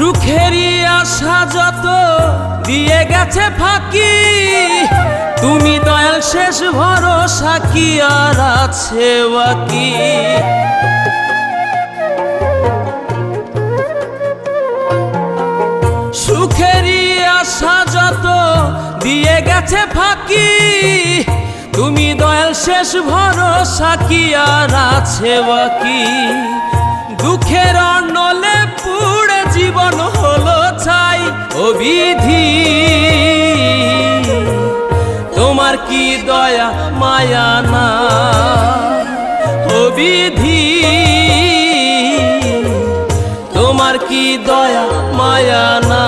সুখেরই আশা যত দিয়ে গেছে ফাঁকি, তুমি দয়াল শেষ ভরসা কি আর আছে বাকি। সুখেরই আশা যত দিয়ে গেছে ফাঁকি, তুমি দয়াল শেষ ভরসা কি আর আছে বাকি। দুঃখের অনলে পুড়ে জীবন হলো ছাই, ও বিধি তোমার কি দয়া মায়া না, ও বিধি তোমার কি দয়া মায়া না।